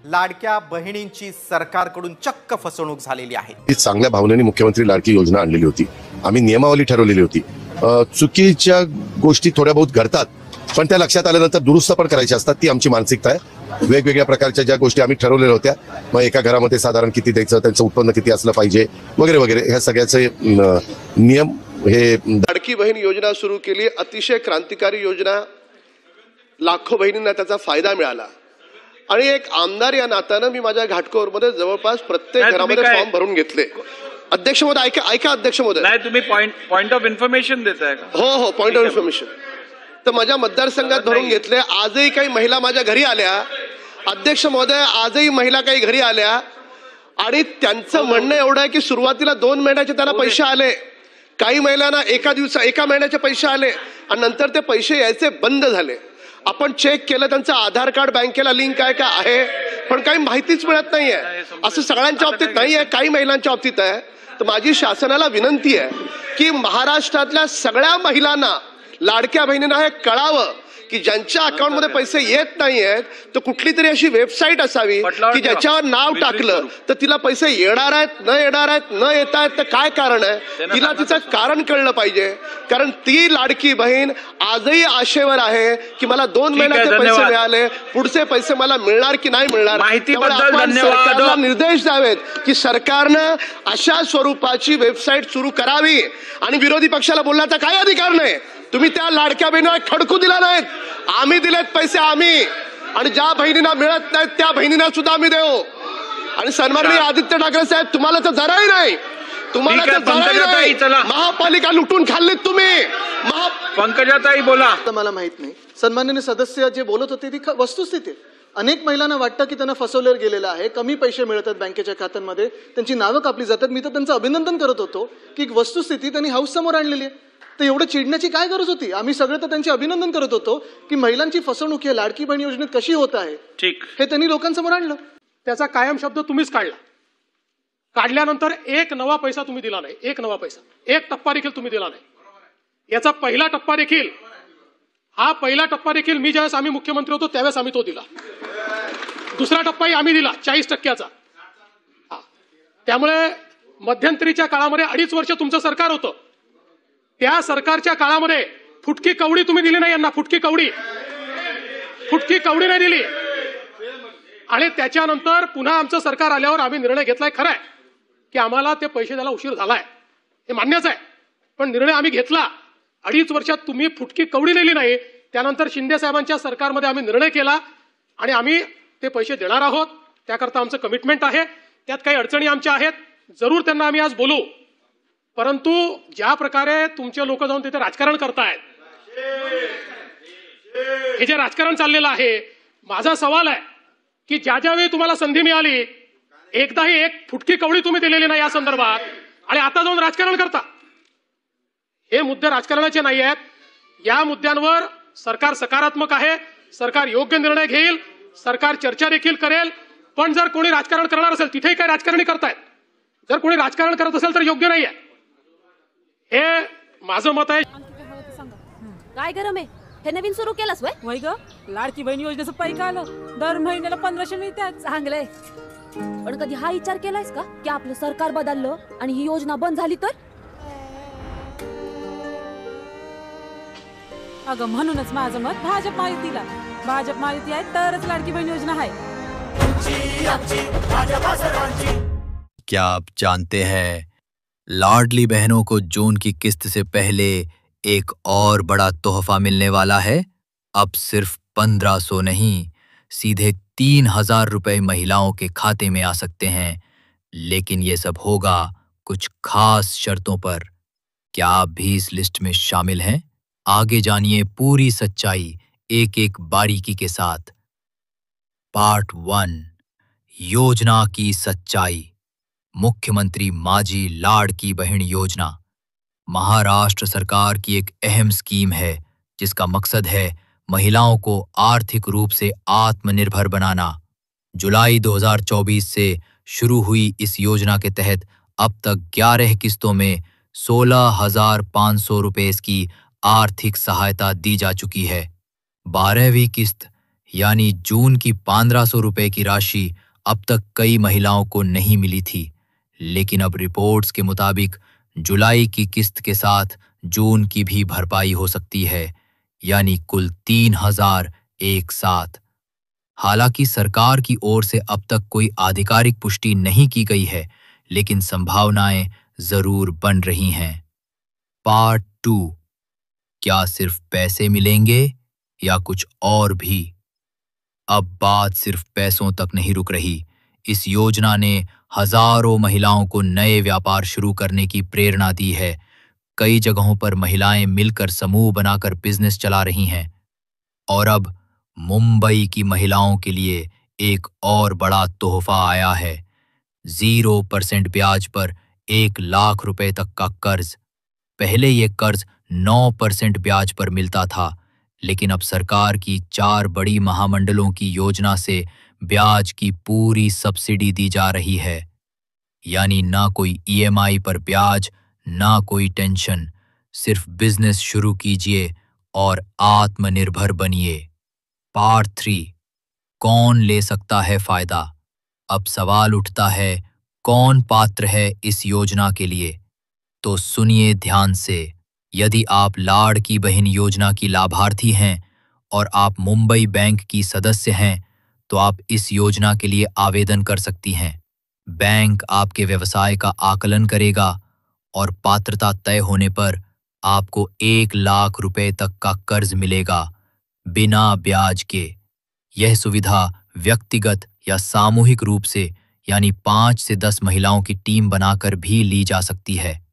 लाडक्या बहिणींची सरकारकडून चक्क फसवणूक झालेली आहे। ही चांगल्या भावनेने मुख्यमंत्री लाडकी योजना आणलेली होती, आम्ही नियमावली ठरवलेली होती। चुकीच्या गोष्टी थोड्या बहुत घडतात, पण त्या लक्षात आल्यानंतर दुरुस्त पण करायच्या असतात, ती आमची मानसिकता आहे। वेगवेगळ्या प्रकारच्या ज्या गोष्टी आम्ही ठरवलेल्या होत्या, मग एका घरामध्ये साधारण किती द्यायचं, त्यांचं उत्पन्न किती असलं पाहिजे वगैरे वगैरे, ह्या सगळ्याचे नियम हे लाडकी बहीण योजना सुरू केली, अतिशय क्रांतिकारी योजना, लाखो बहिणींना त्याचा फायदा मिळाला। आणि एक आमदार या नात्यानं मी माझ्या घाटकोरमध्ये जवळपास प्रत्येक घरामध्ये फॉर्म भरून घेतले। अध्यक्ष महोदय ऐका अध्यक्ष महोदय, नाही तुम्ही पॉइंट ऑफ इन्फॉर्मेशन देताय का? हो पॉइंट ऑफ इन्फॉर्मेशन। तर माझ्या मतदारसंघात भरून घेतले। आजही काही महिला माझ्या घरी आल्या, अध्यक्ष महोदय आजही महिला काही घरी आल्या आणि त्यांचं म्हणणं एवढं आहे की सुरुवातीला 2 महिन्याचे त्याला पैसे आले, काही महिलांना एका महिन्याचे पैसे आले आणि नंतर ते पैसे यायचे बंद झाले। आपण चेक केलं, त्यांचं आधार कार्ड बँकेला लिंक आहे का आहे, पण काही माहितीच मिळत नाहीये। असं सगळ्यांच्या बाबतीत नाहीये, काही महिलांच्या बाबतीत आहे। तर माझी शासनाला विनंती आहे की महाराष्ट्रातल्या सगळ्या महिलांना, लाडक्या बहिणींना हे कळावं की ज्यांच्या अकाउंटमध्ये पैसे येत नाहीयेत तर कुठली तरी अशी वेबसाईट असावी की ज्याच्यावर नाव टाकलं तर तिला पैसे येणार आहेत, न येणार आहेत, न येत आहेत, तर काय कारण आहे, तिला तिचं कारण कळलं पाहिजे। कारण ती लाडकी बहीण आजही आशेवर आहे की मला 2 महिन्याचे पैसे मिळाले, पुढचे पैसे मला मिळणार की नाही मिळणार। सरकारला निर्देश द्यावेत की सरकारनं अशा स्वरूपाची वेबसाईट सुरू करावी आणि विरोधी पक्षाला बोलण्याचा काय अधिकार नाही। तुम्ही त्या लाडक्या बहिणीला खडकू दिला नाहीत, आम्ही दिलेत पैसे आम्ही, आणि ज्या बहिणींना मिळत नाहीत त्या बहिणींना सुद्धा आम्ही देऊ। आणि सन्माननीय आदित्य ठाकरे साहेब, तुम्हाला तर जराही नाही, तुम्हाला तर जराही नाही, महापालिका लुटून खाल्लीत तुम्ही। पंकजाताई बोला। मला माहित नाही, सन्माननीय सदस्य जे बोलत होते ती वस्तुस्थिती। अनेक महिलांना वाटतं की त्यांना फसवलं गेलेलं आहे, कमी पैसे मिळतात बँकेच्या खात्यांमध्ये, त्यांची नावं कापली जातात। मी तर त्यांचं अभिनंदन करत होतो की वस्तुस्थिती त्यांनी हाऊस समोर आणलेली आहे, तर एवढं चिडण्याची काय गरज होती? आम्ही सगळे तर त्यांचे अभिनंदन करत होतो की महिलांची फसवणूक ही लाडकी बहीण योजनेत कशी होत आहे, ठीक हे त्यांनी लोकांसमोर आणलं। त्याचा कायम शब्द तुम्हीच काढला, काढल्यानंतर एक नवा पैसा तुम्ही दिला नाही, एक नवा पैसा, एक टप्पा देखील तुम्ही दिला नाही। याचा पहिला टप्पा देखील, हा पहिला टप्पा देखील मी ज्यावेळेस आम्ही मुख्यमंत्री होतो त्यावेळेस आम्ही तो दिला। दुसरा टप्पाही आम्ही दिला 40%चा। त्यामुळे मध्यंतरीच्या काळामध्ये 2.5 वर्ष तुमचं सरकार होतं, त्या सरकारच्या काळामध्ये फुटकी कवडी तुम्ही दिली नाही यांना, फुटकी कवडी नाही दिली। आणि त्याच्यानंतर पुन्हा आमचं सरकार आल्यावर आम्ही निर्णय घेतलाय, खरं आहे की आम्हाला ते पैसे द्यायला उशीर झालाय, हे मान्यच आहे, पण निर्णय आम्ही घेतला। 2.5 वर्षात तुम्ही फुटकी कवडी दिली नाही, त्यानंतर शिंदे साहेबांच्या सरकारमध्ये आम्ही निर्णय केला आणि आम्ही ते पैसे देणार आहोत, त्याकरता आमचं कमिटमेंट आहे। त्यात काही अडचणी आमच्या आहेत, जरूर त्यांना आम्ही आज बोलू, परंतु ज्या प्रकारे तुमचे लोक जाऊन तिथे राजकारण करतायत, हे जे राजकारण चाललेलं आहे, माझा सवाल आहे की ज्या वेळी तुम्हाला संधी मिळाली एकदाही एक फुटकी कवडी तुम्ही दिलेली नाही या संदर्भात, आणि आता जाऊन राजकारण करता। हे मुद्दे राजकारणाचे नाही आहेत, या मुद्द्यांवर सरकार सकारात्मक आहे, सरकार योग्य निर्णय घेईल, सरकार चर्चा देखील करेल, पण जर कोणी राजकारण करणार असेल, तिथेही काय राजकारणी करतायत, जर कोणी राजकारण करत असेल तर योग्य नाहीये, हे माझं मत आहे। काय गरम आहे, हे नवीन सुरू केलंस वय ग? लाडकी बहीण योजनेचं पैक आलं, दर महिन्याला 1500 मिळतात। चांगलंय, पण कधी हा विचार केलायस का की आपलं सरकार बदललं आणि ही योजना बंद झाली तर? अगं म्हणूनच माझं मत भाजप महायुतीला, भाजप महायुती आहे तरच लाडकी बहीण योजना आहे। क्या आप जानते हैं लाडली बहनों को जून की किस्त से पहले एक और बड़ा तोहफा मिलने वाला है। अब सिर्फ 1500 नहीं, सीधे 3000 रुपए महिलाओं के खाते में आ सकते हैं, लेकिन ये सब होगा कुछ खास शर्तों पर। क्या आप भी इस लिस्ट में शामिल हैं? आगे जानिए पूरी सच्चाई एक एक बारीकी के साथ। पार्ट 1, योजना की सच्चाई। मुख्यमंत्री माझी लाडकी बहन योजना महाराष्ट्र सरकार की एक अहम स्कीम है जिसका मकसद है महिलाओं को आर्थिक रूप से आत्मनिर्भर बनाना। जुलाई 2024 से शुरू हुई इस योजना के तहत अब तक 11 किस्तों में 16,500 रुपए की आर्थिक सहायता दी जा चुकी है। 12वीं किस्त यानी जून की 1500 रुपए की राशि अब तक कई महिलाओं को नहीं मिली थी, लेकिन अब रिपोर्ट्स के मुताबिक जुलाई की किस्त के साथ जून की भी भरपाई हो सकती है, यानी कुल 3000 एक साथ। हालांकि सरकार की ओर से अब तक कोई आधिकारिक पुष्टि नहीं की गई है, लेकिन संभावनाएं जरूर बन रही हैं। पार्ट 2, क्या सिर्फ पैसे मिलेंगे या कुछ और भी? अब बात सिर्फ पैसों तक नहीं रुक रही। इस योजना ने हजारों महिलाओं को नए व्यापार शुरू करने की प्रेरणा दी है। कई जगहों पर महिलाएं मिलकर समूह बनाकर बिजनेस चला रही हैं। और अब मुंबई की महिलाओं के लिए एक और बड़ा तोहफा आया है। 0% ब्याज पर 1 लाख रुपए तक का कर्ज। पहले ये कर्ज 9% ब्याज पर मिलता था, लेकिन अब सरकार की 4 बड़ी महामंडलों की योजना से ब्याज की पूरी सब्सिडी दी जा रही है। यानी ना कोई EMI पर ब्याज, ना कोई टेंशन, सिर्फ बिजनेस शुरू कीजिए और आत्मनिर्भर बनिए। पार्ट 3, कौन ले सकता है फायदा? अब सवाल उठता है, कौन पात्र है इस योजना के लिए? तो सुनिए ध्यान से। यदि आप लाड़की बहन योजना की लाभार्थी हैं और आप मुंबई बैंक की सदस्य हैं, तो आप इस योजना के लिए आवेदन कर सकती हैं। बैंक आपके व्यवसाय का आकलन करेगा और पात्रता तय होने पर आपको 1 लाख रुपए तक का कर्ज मिलेगा, बिना ब्याज के। यह सुविधा व्यक्तिगत या सामूहिक रूप से, यानी 5 से 10 महिलाओं की टीम बनाकर भी ली जा सकती है।